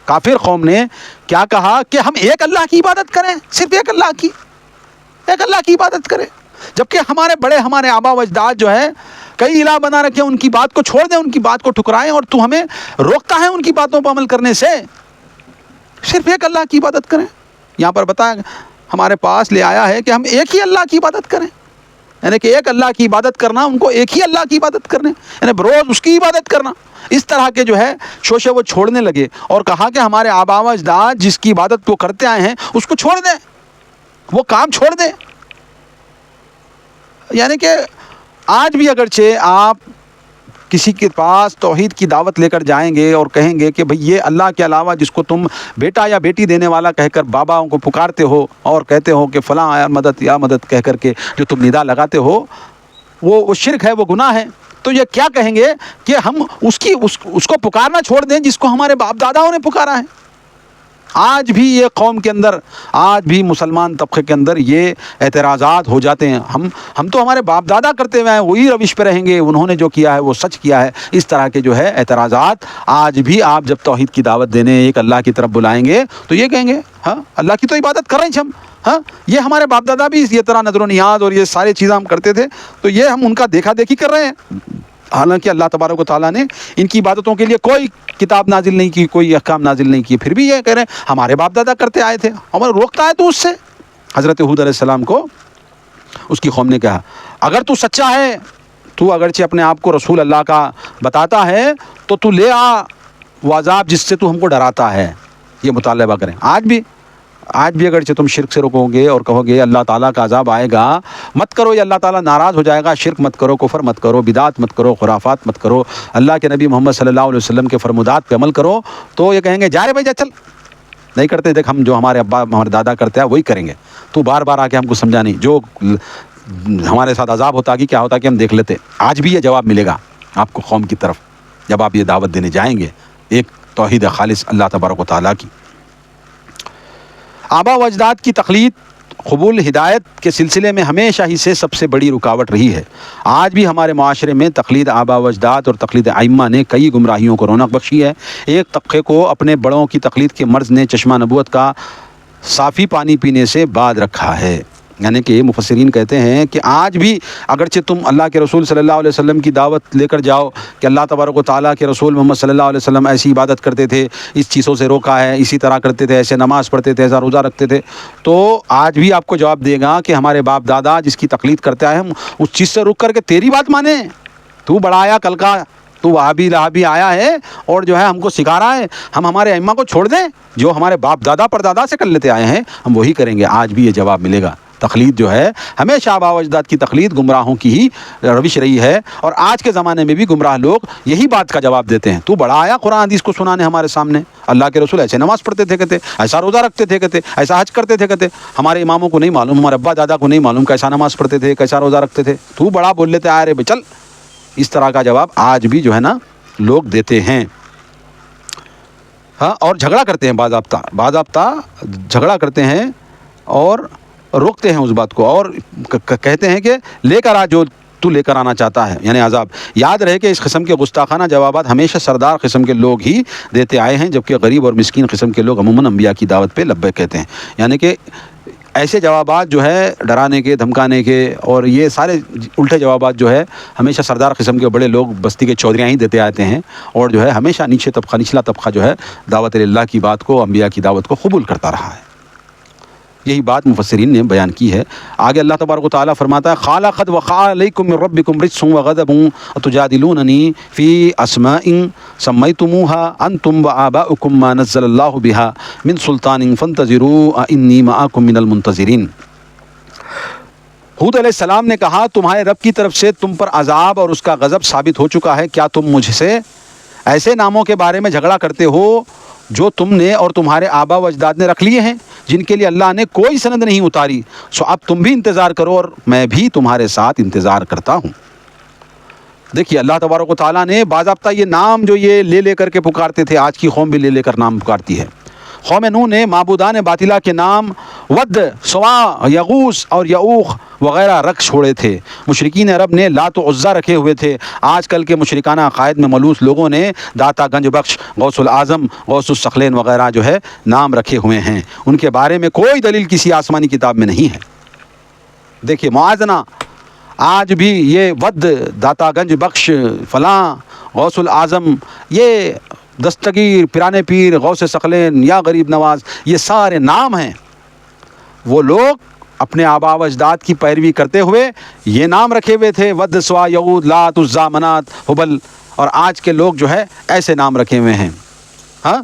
کافر قوم نے کیا کہا کہ ہم ایک اللہ کی عبادت کریں، صرف ایک اللہ کی عبادت کریں، جبکہ ہمارے آبا و اجداد جو ہے کئی الہ بنا رکھے، ان کی بات کو چھوڑ دیں، ان کی بات کو ٹھکرائیں، اور تو ہمیں روکتا ہے ان کی باتوں پر عمل کرنے سے. صرف ایک اللہ کی عبادت کریں. یہاں پر بتایا ہمارے پاس لے آیا ہے کہ ہم ایک ہی اللہ کی عبادت کریں، یعنی کہ ایک اللہ کی عبادت کرنا، ان کو ایک ہی اللہ کی عبادت کرنے، یعنی بروز اس کی عبادت کرنا. اس طرح کے جو ہے شوشے وہ چھوڑنے لگے اور کہا کہ ہمارے آبا و اجداد جس کی عبادت وہ کرتے آئے ہیں اس کو چھوڑ دیں، وہ کام چھوڑ دیں. یعنی کہ آج بھی اگرچہ آپ کسی کے پاس توحید کی دعوت لے کر جائیں گے اور کہیں گے کہ بھئی یہ اللہ کے علاوہ جس کو تم بیٹا یا بیٹی دینے والا کہہ کر باباؤں کو پکارتے ہو اور کہتے ہو کہ فلاں آیا مدد یا مدد کہہ کر کے جو تم ندا لگاتے ہو وہ شرک ہے، وہ گناہ ہے، تو یہ کیا کہیں گے کہ ہم اس کو پکارنا چھوڑ دیں جس کو ہمارے باپ داداؤں نے پکارا ہے۔ آج بھی یہ قوم کے اندر، آج بھی مسلمان طبقے کے اندر یہ اعتراضات ہو جاتے ہیں، ہم تو ہمارے باپ دادا کرتے ہوئے ہیں، وہی روش پہ رہیں گے، انہوں نے جو کیا ہے وہ سچ کیا ہے، اس طرح کے جو ہے اعتراضات آج بھی آپ جب توحید کی دعوت دینے ایک اللہ کی طرف بلائیں گے تو یہ کہیں گے ہاں اللہ کی تو عبادت کر رہے ہیں ہم، ہاں یہ ہمارے باپ دادا بھی یہ طرح نظر و نیاز اور یہ ساری چیزیں ہم کرتے تھے تو یہ ہم ان کا دیکھا دیکھی کر رہے ہیں، حالانکہ اللہ تبارک و تعالیٰ نے ان کی عبادتوں کے لیے کوئی کتاب نازل نہیں کی، کوئی احکام نازل نہیں کیے، پھر بھی یہ کہہ رہے ہیں ہمارے باپ دادا کرتے آئے تھے، ہمیں روکتا ہے تو اس سے۔ حضرت ہود علیہ السلام کو اس کی قوم نے کہا اگر تو سچا ہے، تو اگرچہ اپنے آپ کو رسول اللہ کا بتاتا ہے تو تو لے آ وہ عذاب جس سے تو ہم کو ڈراتا ہے، یہ مطالبہ کریں۔ آج بھی اگرچہ تم شرک سے رکو گے اور کہو گے اللہ تعالیٰ کا عذاب آئے گا، مت کرو، یہ اللہ تعالیٰ ناراض ہو جائے گا، شرک مت کرو، کفر مت کرو، بدعت مت کرو، خرافات مت کرو، اللہ کے نبی محمد صلی اللہ علیہ وسلم کے فرمودات پہ عمل کرو، تو یہ کہیں گے جا رے بھائی جا چل، نہیں کرتے، دیکھ ہم جو ہمارے ابا ہمارے دادا کرتے ہیں وہی کریں گے، تو بار بار آ کے ہم کو سمجھا نہیں، جو ہمارے ساتھ عذاب ہوتا کہ کیا ہوتا کہ ہم دیکھ لیتے۔ آج بھی یہ جواب ملے گا آپ کو قوم کی طرف جب آپ یہ دعوت دینے جائیں گے ایک توحید خالص اللہ تبارک و تعالیٰ کی۔ آبا و اجداد کی تقلید قبول ہدایت کے سلسلے میں ہمیشہ ہی سے سب سے بڑی رکاوٹ رہی ہے۔ آج بھی ہمارے معاشرے میں تقلید آبا و اجداد اور تقلید ائمہ نے کئی گمراہیوں کو رونق بخشی ہے۔ ایک طبقے کو اپنے بڑوں کی تقلید کے مرض نے چشمہ نبوت کا صافی پانی پینے سے باز رکھا ہے، یعنی کہ مفسرین کہتے ہیں کہ آج بھی اگرچہ تم اللہ کے رسول صلی اللہ علیہ وسلم کی دعوت لے کر جاؤ کہ اللہ تبارک و تعالیٰ کے رسول محمد صلی اللہ علیہ وسلم ایسی عبادت کرتے تھے، اس چیزوں سے روکا ہے، اسی طرح کرتے تھے، ایسے نماز پڑھتے تھے، ایسا روزہ رکھتے تھے، تو آج بھی آپ کو جواب دے گا کہ ہمارے باپ دادا جس کی تقلید کرتے آئے ہم اس چیز سے رک کر کے تیری بات مانیں، تو بڑا آیا کل کا، تو وہابی لہابی آیا ہے اور جو ہے ہم کو سکھا رہا ہے، ہم ہمارے ائمہ کو چھوڑ دیں جو ہمارے باپ دادا پر دادا سے کر لیتے آئے ہیں، ہم وہی کریں گے۔ آج بھی یہ جواب ملے گا۔ تقلید جو ہے ہمیشہ آبا و اجداد کی تقلید گمراہوں کی ہی روش رہی ہے، اور آج کے زمانے میں بھی گمراہ لوگ یہی بات کا جواب دیتے ہیں، تو بڑا آیا قرآن حدیث کو سنانے ہمارے سامنے، اللہ کے رسول ایسے نماز پڑھتے تھے کہتے، ایسا روزہ رکھتے تھے کہتے، ایسا حج کرتے تھے کہتے، ہمارے اماموں کو نہیں معلوم، ہمارے ابا دادا کو نہیں معلوم کیسا نماز پڑھتے تھے، کیسا روزہ رکھتے تھے، تو بڑا بول لیتے آئے رے چل، اس طرح کا جواب آج بھی جو ہے نا لوگ دیتے ہیں۔ ہاں، اور جھگڑا کرتے ہیں، بعض آبتا جھگڑا کرتے ہیں اور روکتے ہیں اس بات کو، اور کہتے ہیں کہ لے کر آ جو تو لے کر آنا چاہتا ہے، یعنی عذاب۔ یاد رہے کہ اس قسم کے گستاخانہ جوابات ہمیشہ سردار قسم کے لوگ ہی دیتے آئے ہیں، جبکہ غریب اور مسکین قسم کے لوگ عموماً انبیاء کی دعوت پہ لبیک کہتے ہیں، یعنی کہ ایسے جوابات جو ہے ڈرانے کے، دھمکانے کے، اور یہ سارے الٹے جوابات جو ہے ہمیشہ سردار قسم کے بڑے لوگ بستی کے چودھریاں ہی دیتے آتے ہیں، اور جو ہے ہمیشہ نچلا طبقہ جو ہے دعوت اللہ کی بات کو، انبیاء کی دعوت کو قبول کرتا رہا ہے۔ یہی بات مفسرین نے بیان کی ہے۔ آگے اللہ تبارک و تعالیٰ فرماتا ہے قال قد وقع علیکم من ربکم رجس وغضب تجادلوننی فی اسماء سمیتموها انتم وآباؤکم ما نزل اللہ بها من سلطان فانتظروا انی معکم من المنتظرین۔ ہود علیہ السلام نے کہا تمہارے رب کی طرف سے تم پر عذاب اور اس کا غضب ثابت ہو چکا ہے، کیا تم مجھ سے ایسے ناموں کے بارے میں جھگڑا کرتے ہو جو تم نے اور تمہارے آبا و اجداد نے رکھ لیے ہیں، جن کے لیے اللہ نے کوئی سند نہیں اتاری، سو اب تم بھی انتظار کرو اور میں بھی تمہارے ساتھ انتظار کرتا ہوں۔ دیکھیے اللہ تبارک و تعالیٰ نے باضابطہ یہ نام جو یہ لے کر کے پکارتے تھے، آج کی قوم بھی لے کر نام پکارتی ہے۔ قوم نوح نے معبودان باطلہ کے نام ود، سواع، یغوث اور یعوق وغیرہ رکھ چھوڑے تھے۔ مشرکین عرب نے لات و عزیٰ رکھے ہوئے تھے۔ آج کل کے مشرکانہ عقائد میں ملوث لوگوں نے داتا گنج بخش، غوث العظم، غوث الثقلین وغیرہ جو ہے نام رکھے ہوئے ہیں، ان کے بارے میں کوئی دلیل کسی آسمانی کتاب میں نہیں ہے۔ دیکھیے موازنہ، آج بھی یہ ود، داتا گنج بخش، فلاں، غوث العظم، یہ دستگیر، پیرانے پیر، غوث ثقلین یا غریب نواز، یہ سارے نام ہیں۔ وہ لوگ اپنے آبا و اجداد کی پیروی کرتے ہوئے یہ نام رکھے ہوئے تھے، ود، سوا، یعود، لات، عزیٰ، منات، ہبل، اور آج کے لوگ جو ہے ایسے نام رکھے ہوئے ہیں، ہاں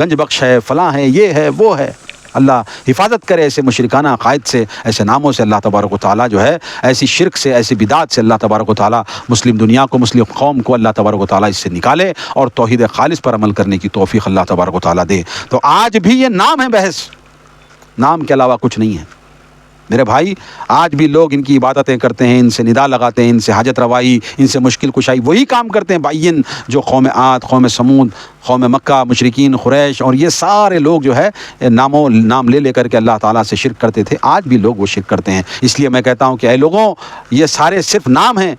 گنج بخش ہے، فلاں ہے، یہ ہے، وہ ہے۔ اللہ حفاظت کرے ایسے مشرکانہ عقائد سے، ایسے ناموں سے اللہ تبارک و تعالیٰ جو ہے ایسی شرک سے، ایسی بدعت سے اللہ تبارک و تعالیٰ مسلم دنیا کو، مسلم قوم کو اللہ تبارک و تعالیٰ اس سے نکالے اور توحید خالص پر عمل کرنے کی توفیق اللہ تبارک و تعالیٰ دے۔ تو آج بھی یہ نام ہے بحث، نام کے علاوہ کچھ نہیں ہے میرے بھائی۔ آج بھی لوگ ان کی عبادتیں کرتے ہیں، ان سے ندا لگاتے ہیں، ان سے حاجت روائی، ان سے مشکل کشائی، وہی کام کرتے ہیں بائین جو قوم عاد، قوم سمود، قوم مکہ، مشرکین قریش اور یہ سارے لوگ جو ہے نام لے کر کے اللہ تعالیٰ سے شرک کرتے تھے۔ آج بھی لوگ وہ شرک کرتے ہیں۔ اس لیے میں کہتا ہوں کہ اے لوگوں، یہ سارے صرف نام ہیں،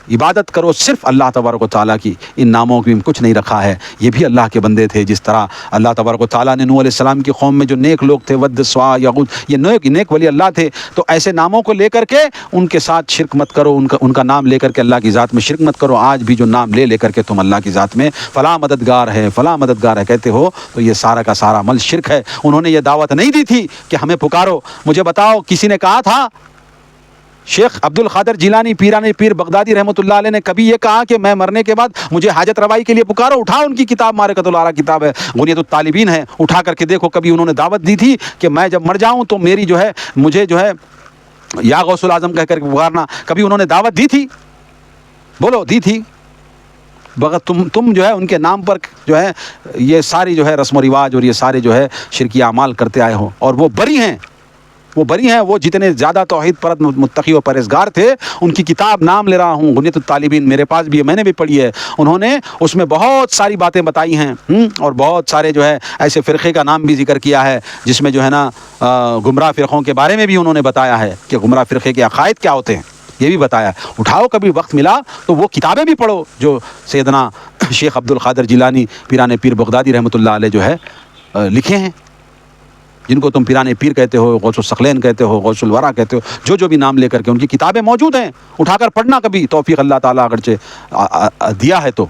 عبادت کرو صرف اللہ تبارک و تعالیٰ کی۔ ان ناموں کی کچھ نہیں رکھا ہے، یہ بھی اللہ کے بندے تھے۔ جس طرح اللہ تبارک و تعالیٰ نے نوح علیہ السلام کی قوم میں جو نیک لوگ تھے، ود، سوا، یغوث، یہ نیک ولی اللہ تھے، تو ایسے ناموں کو لے کر کے ان کے ساتھ شرک مت کرو، ان کا نام لے کر کے اللہ کی ذات میں شرک مت کرو۔ آج بھی جو نام لے کر کے تم اللہ کی ذات میں فلاں مددگار ہے، فلاں مددگار ہے کہتے ہو، تو یہ سارا کا سارا عمل شرک ہے۔ انہوں نے یہ دعوت نہیں دی تھی کہ ہمیں پکارو۔ مجھے بتاؤ، کسی نے کہا تھا، شیخ عبد القادر جیلانی پیران پیر بغدادی رحمۃ اللہ علیہ نے کبھی یہ کہا کہ میں مرنے کے بعد مجھے حاجت روائی کے لیے پکارو؟ اٹھاؤ ان کی کتاب، معرکۃ الآراء کتاب ہے، غنیۃ الطالبین ہے، اٹھا کر کے دیکھو کبھی انہوں نے دعوت دی تھی کہ میں جب مر جاؤں تو میری جو ہے مجھے جو ہے یا غوث العظم کہہ کر کے پکارنا؟ کبھی انہوں نے دعوت دی تھی؟ بولو، دی تھی؟ تم جو ہے ان کے نام پر جو ہے یہ ساری جو ہے رسم و رواج اور یہ سارے جو ہے شرکی اعمال کرتے آئے ہو، اور وہ بری ہیں، وہ جتنے زیادہ توحید پرست متقی و پرہیزگار تھے، ان کی کتاب نام لے رہا ہوں، غنیۃ الطالبین میرے پاس بھی ہے، میں نے بھی پڑھی ہے۔ انہوں نے اس میں بہت ساری باتیں بتائی ہیں، اور بہت سارے جو ہے ایسے فرقے کا نام بھی ذکر کیا ہے جس میں جو ہے نا گمراہ فرقوں کے بارے میں بھی انہوں نے بتایا ہے کہ گمراہ فرقے کے عقائد کیا ہوتے ہیں، یہ بھی بتایا۔ اٹھاؤ، کبھی وقت ملا تو وہ کتابیں بھی پڑھو جو سیدنا شیخ عبد القادر جیلانی پیران پیر بغدادی رحمۃ اللہ علیہ جو ہے لکھے ہیں، جن کو تم پیران پیر کہتے ہو، غوث الثقلین کہتے ہو، غوث الورا کہتے ہو، جو بھی نام لے کر کے ان کی کتابیں موجود ہیں، اٹھا کر پڑھنا کبھی، توفیق اللہ تعالیٰ اگرچہ دیا ہے تو۔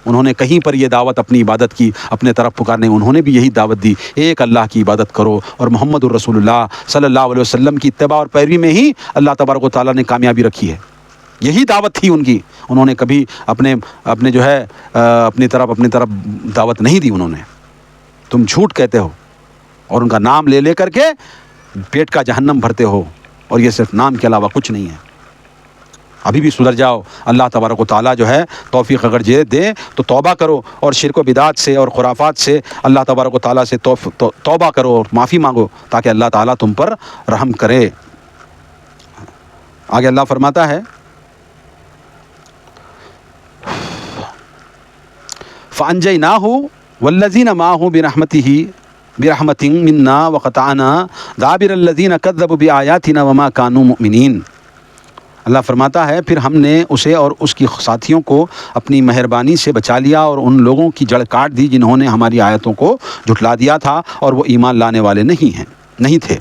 انہوں نے کہیں پر یہ دعوت اپنی عبادت کی اپنے طرف پکارنے، انہوں نے بھی یہی دعوت دی، ایک اللہ کی عبادت کرو، اور محمد الرسول اللہ صلی اللہ علیہ وسلم کی اتباع اور پیروی میں ہی اللہ تبارک و تعالیٰ نے کامیابی رکھی ہے۔ یہی دعوت تھی ان کی، انہوں نے کبھی اپنے جو ہے اپنی طرف دعوت نہیں دی انہوں نے۔ تم جھوٹ کہتے ہو اور ان کا نام لے کر کے پیٹ کا جہنم بھرتے ہو، اور یہ صرف نام کے علاوہ کچھ نہیں ہے۔ ابھی بھی سدھر جاؤ، اللہ تبارک و تعالیٰ جو ہے توفیق اگر دے تو توبہ کرو، اور شرک و بدعات سے اور خرافات سے اللہ تبارک و تعالیٰ سے توبہ کرو اور معافی مانگو، تاکہ اللہ تعالیٰ تم پر رحم کرے۔ آگے اللہ فرماتا ہے، فَأَنْجَيْنَاهُ وَالَّذِينَ مَعَهُ برحمت منا وقطعنا دابر الذین کذبوا بآیاتنا وما كانوا مؤمنین۔ اللہ فرماتا ہے، پھر ہم نے اسے اور اس کی ساتھیوں کو اپنی مہربانی سے بچا لیا اور ان لوگوں کی جڑ کاٹ دی جنہوں نے ہماری آیتوں کو جھٹلا دیا تھا اور وہ ایمان لانے والے نہیں تھے۔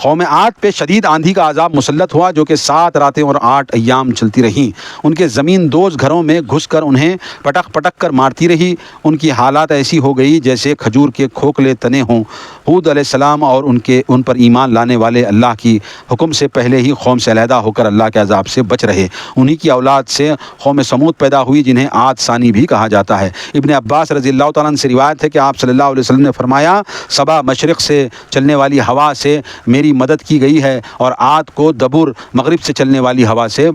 قوم عاد پہ شدید آندھی کا عذاب مسلط ہوا جو کہ 7 راتیں اور 8 ایام چلتی رہیں۔ ان کے زمین دوز گھروں میں گھس کر انہیں پٹک کر مارتی رہی۔ ان کی حالات ایسی ہو گئی جیسے کھجور کے کھوکھلے تنے ہوں۔ ہود علیہ السلام اور ان پر ایمان لانے والے اللہ کی حکم سے پہلے ہی قوم سے علیحدہ ہو کر اللہ کے عذاب سے بچ رہے۔ انہی کی اولاد سے قوم سمود پیدا ہوئی جنہیں عاد ثانی بھی کہا جاتا ہے۔ ابن عباس رضی اللہ تعالیٰ عنہ سے روایت ہے کہ آپ صلی اللہ علیہ وسلم نے فرمایا، سبا مشرق سے چلنے والی ہوا سے میری مدد کی گئی ہے، اور عاد کو دبر مغرب سے چلنے والی ہوا سے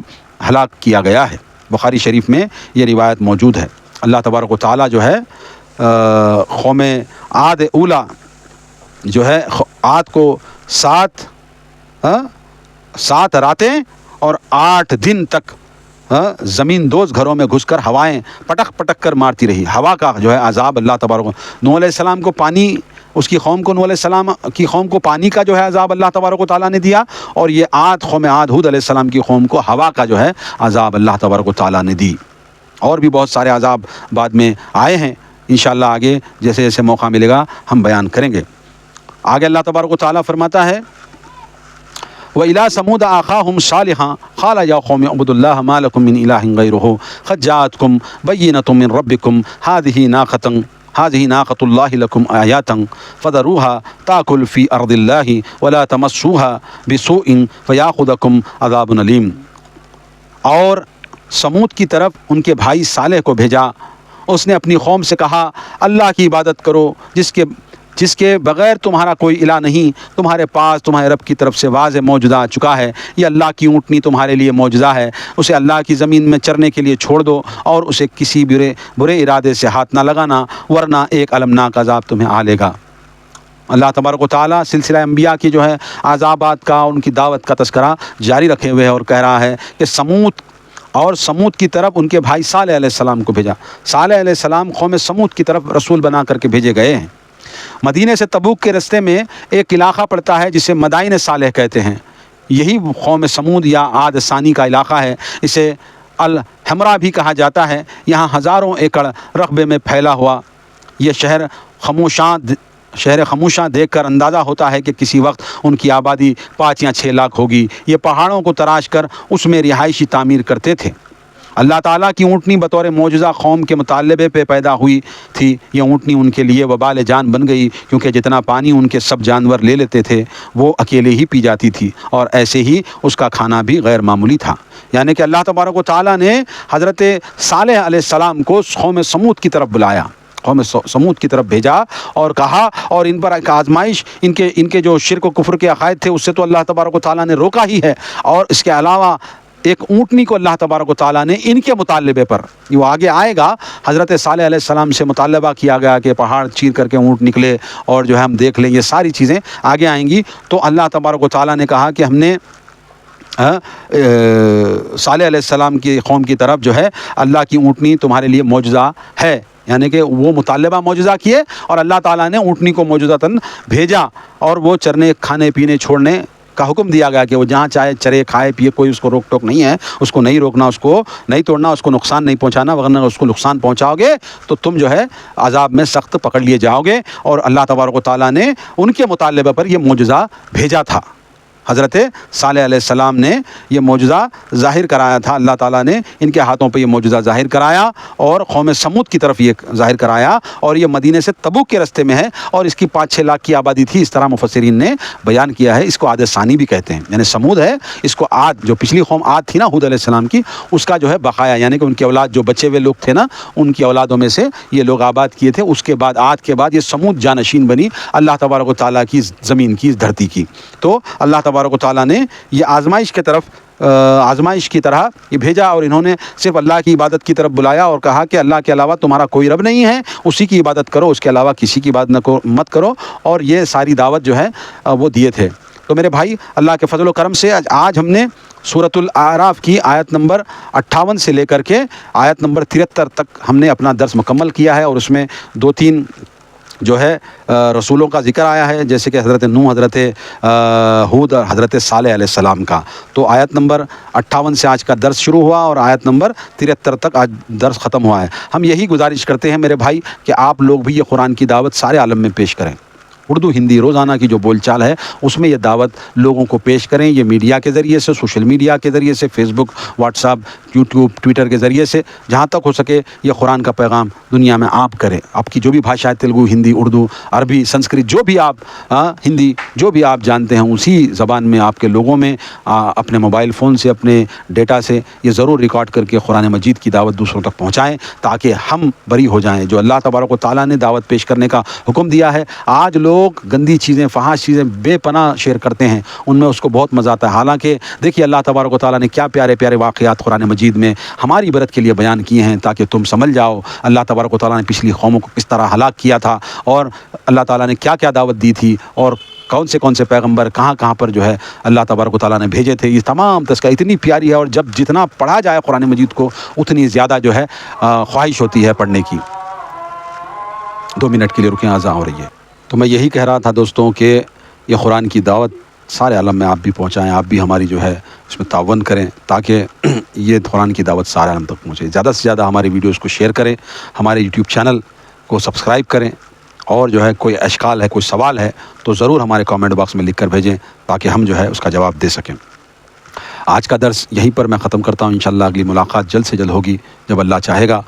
ہلاک کیا گیا ہے۔ بخاری شریف میں یہ روایت موجود ہے۔ اللہ تبارک و تعالیٰ جو ہے قوم عاد اولا جو ہے عاد کو 7 راتیں اور 8 دن تک زمین دوز گھروں میں گھس کر ہوائیں پٹک کر مارتی رہی۔ ہوا کا جو ہے عذاب اللہ تبارک نوح علیہ السلام کو پانی، اس کی قوم کو، نوح علیہ السلام کی قوم کو پانی کا جو ہے عذاب اللہ تبارک و تعالیٰ نے دیا، اور یہ قوم عاد ہود علیہ السلام کی قوم کو ہوا کا جو ہے عذاب اللہ تبارک و تعالیٰ نے دی۔ اور بھی بہت سارے عذاب بعد میں آئے ہیں، انشاءاللہ آگے جیسے جیسے موقع ملے گا ہم بیان کریں گے۔ آگے اللہ تبارک و تعالیٰ فرماتا ہے، وَإِلَىٰ ثَمُودَ أَخَاهُمْ صَالِحًا قَالَ يَا قَوْمِ اعْبُدُوا اللَّهَ مَا لَكُم مِّنْ إِلَٰهٍ غَيْرُهُ قَدْ جَاءَتْكُم بَيِّنَةٌ مِّن رَّبِّكُمْ هَٰذِهِ نَاقَةُ اللَّهِ لَكُمْ آيَاتًا فَذَرُوهَا تَأْكُلْ فِي أَرْضِ اللَّهِ وَلَا تَمَسُّوهَا بِسُوءٍ فَيَأْخُذَكُمْ عَذَابٌ أَلِيمٌ۔ اور سمود کی طرف ان کے بھائی صالح کو بھیجا، اس نے اپنی قوم سے کہا، اللہ کی عبادت کرو جس کے بغیر تمہارا کوئی الہ نہیں، تمہارے پاس تمہارے رب کی طرف سے واضح معجزہ آ چکا ہے۔ یہ اللہ کی اونٹنی تمہارے لیے معجزہ ہے، اسے اللہ کی زمین میں چرنے کے لیے چھوڑ دو اور اسے کسی برے ارادے سے ہاتھ نہ لگانا، ورنہ ایک المناک عذاب تمہیں آ لے گا۔ اللہ تبارک و تعالیٰ سلسلہ انبیاء کی جو ہے عذابات کا، ان کی دعوت کا تذکرہ جاری رکھے ہوئے ہے اور کہہ رہا ہے کہ سمود کی طرف ان کے بھائی صالح علیہ السلام کو بھیجا۔ صالح علیہ السلام قوم سمود کی طرف رسول بنا کر کے بھیجے گئے ہیں۔ مدینے سے تبوک کے رستے میں ایک علاقہ پڑتا ہے جسے مدائن صالح کہتے ہیں، یہی قوم سمود یا عاد ثانی کا علاقہ ہے۔ اسے الحمرا بھی کہا جاتا ہے۔ یہاں ہزاروں ایکڑ رقبے میں پھیلا ہوا یہ شہر خموشاں دیکھ کر اندازہ ہوتا ہے کہ کسی وقت ان کی آبادی 5 یا 6 لاکھ ہوگی۔ یہ پہاڑوں کو تراش کر اس میں رہائشی تعمیر کرتے تھے۔ اللہ تعالیٰ کی اونٹنی بطور معجزہ قوم کے مطالبے پہ پیدا ہوئی تھی۔ یہ اونٹنی ان کے لیے وبال جان بن گئی، کیونکہ جتنا پانی ان کے سب جانور لے لیتے تھے وہ اکیلے ہی پی جاتی تھی، اور ایسے ہی اس کا کھانا بھی غیر معمولی تھا۔ یعنی کہ اللہ تبارک و تعالیٰ نے حضرت صالح علیہ السلام کو قوم سمود کی طرف بلایا، قوم سمود کی طرف بھیجا اور کہا، اور ان پر ایک آزمائش، ان کے جو شرک و کفر کے عقائد تھے اس سے تو اللہ تبارک و تعالیٰ نے روکا ہی ہے، اور اس کے علاوہ ایک اونٹنی کو اللہ تبارک و تعالیٰ نے ان کے مطالبے پر، وہ آگے آئے گا، حضرت صالح علیہ السلام سے مطالبہ کیا گیا کہ پہاڑ چیر کر کے اونٹ نکلے، اور جو ہے ہم دیکھ لیں، یہ ساری چیزیں آگے آئیں گی۔ تو اللہ تبارک و تعالیٰ نے کہا کہ ہم نے صالح علیہ السلام کی قوم کی طرف جو ہے اللہ کی اونٹنی تمہارے لیے معجزہ ہے، یعنی کہ وہ مطالبہ معجزہ کیے اور اللہ تعالیٰ نے اونٹنی کو معجزتاً بھیجا، اور وہ چرنے، کھانے پینے، چھوڑنے کا حکم دیا گیا کہ وہ جہاں چاہے چرے، کھائے پیے، کوئی اس کو روک ٹوک نہیں ہے، اس کو نہیں روکنا، اس کو نہیں توڑنا، اس کو نقصان نہیں پہنچانا، ورنہ اس کو نقصان پہنچاؤ گے تو تم جو ہے عذاب میں سخت پکڑ لیے جاؤ گے۔ اور اللہ تبارک و تعالیٰ نے ان کے مطالبے پر یہ معجزہ بھیجا تھا۔ حضرت صالح علیہ السلام نے یہ معجزہ ظاہر کرایا تھا، اللہ تعالیٰ نے ان کے ہاتھوں پہ یہ معجزہ ظاہر کرایا اور قوم سمود کی طرف یہ ظاہر کرایا، اور یہ مدینے سے تبوک کے رستے میں ہے، اور اس کی 5-6 لاکھ کی آبادی تھی، اس طرح مفسرین نے بیان کیا ہے۔ اس کو عاد ثانی بھی کہتے ہیں، یعنی سمود ہے، اس کو عاد، جو پچھلی قوم عاد تھی نا ہود علیہ السلام کی، اس کا جو ہے بقایا، یعنی کہ ان کی اولاد جو بچے ہوئے لوگ تھے نا، ان کی اولادوں میں سے یہ لوگ آباد کیے تھے۔ اس کے بعد عاد کے بعد یہ سمود جانشین بنی اللہ تبارک و تعالیٰ کی زمین کی، دھرتی کی۔ تو اللہ تبارک و تعالیٰ نے یہ آزمائش کی طرح یہ بھیجا، اور انہوں نے صرف اللہ کی عبادت کی طرف بلایا اور کہا کہ اللہ کے علاوہ تمہارا کوئی رب نہیں ہے، اسی کی عبادت کرو، اس کے علاوہ کسی کی عبادت مت کرو، اور یہ ساری دعوت جو ہے وہ دیے تھے۔ تو میرے بھائی، اللہ کے فضل و کرم سے آج ہم نے سورۃ الاعراف کی آیت نمبر 58 سے لے کر کے آیت نمبر 73 تک ہم نے اپنا درس مکمل کیا ہے، اور اس میں 2-3 جو ہے رسولوں کا ذکر آیا ہے، جیسے کہ حضرت نوح، حضرت ہود اور حضرت صالح علیہ السلام کا۔ تو آیت نمبر 58 سے آج کا درس شروع ہوا اور آیت نمبر 73 تک آج درس ختم ہوا ہے۔ ہم یہی گزارش کرتے ہیں میرے بھائی کہ آپ لوگ بھی یہ قرآن کی دعوت سارے عالم میں پیش کریں۔ اردو ہندی روزانہ کی جو بول چال ہے اس میں یہ دعوت لوگوں کو پیش کریں، یہ میڈیا کے ذریعے سے، سوشل میڈیا کے ذریعے سے، فیس بک، واٹس ایپ، یوٹیوب، ٹویٹر کے ذریعے سے، جہاں تک ہو سکے یہ قرآن کا پیغام دنیا میں آپ کریں۔ آپ کی جو بھی بھاشا ہے، تیلگو، ہندی، اردو، عربی، سنسکرت، جو بھی آپ ہندی جو بھی آپ جانتے ہیں، اسی زبان میں آپ کے لوگوں میں اپنے موبائل فون سے، اپنے ڈیٹا سے یہ ضرور ریکارڈ کر کے قرآن مجید کی دعوت دوسروں تک پہنچائیں، تاکہ ہم بری ہو جائیں۔ جو اللہ تبارک و تعالیٰ نے دعوت پیش کرنے کا حکم دیا ہے، آج لوگ گندی چیزیں، فحش چیزیں بے پناہ شیئر کرتے ہیں، ان میں اس کو بہت مزہ آتا ہے۔ حالانکہ دیکھیے اللہ تبارک و تعالیٰ نے کیا پیارے پیارے واقعات قرآن مجید میں ہماری عبرت کے لیے بیان کیے ہیں، تاکہ تم سمجھ جاؤ اللہ تبارک و تعالیٰ نے پچھلی قوموں کو کس طرح ہلاک کیا تھا، اور اللہ تعالیٰ نے کیا کیا دعوت دی تھی، اور کون سے پیغمبر کہاں کہاں پر جو ہے اللہ تبارک و تعالیٰ نے بھیجے تھے۔ یہ تمام تذکرہ اتنی پیاری ہے، اور جتنا پڑھا جائے قرآن مجید کو اتنی زیادہ جو ہے خواہش ہوتی ہے پڑھنے کی۔ 2 منٹ کے لیے رکیں، اذان ہو رہی ہے۔ تو میں یہی کہہ رہا تھا دوستوں کہ یہ قرآن کی دعوت سارے عالم میں آپ بھی پہنچائیں، آپ بھی ہماری جو ہے اس میں تعاون کریں، تاکہ یہ قرآن کی دعوت سارے عالم تک پہنچے۔ زیادہ سے زیادہ ہماری ویڈیوز کو شیئر کریں، ہمارے یوٹیوب چینل کو سبسکرائب کریں، اور جو ہے کوئی اشکال ہے، کوئی سوال ہے تو ضرور ہمارے کامنٹ باکس میں لکھ کر بھیجیں، تاکہ ہم جو ہے اس کا جواب دے سکیں۔ آج کا درس یہیں پر میں ختم کرتا ہوں، انشاءاللہ اگلی ملاقات جلد سے جلد ہوگی جب اللہ چاہے گا۔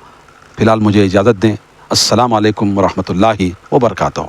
فی الحال مجھے اجازت دیں۔ السلام علیکم ورحمۃ اللہ وبرکاتہ۔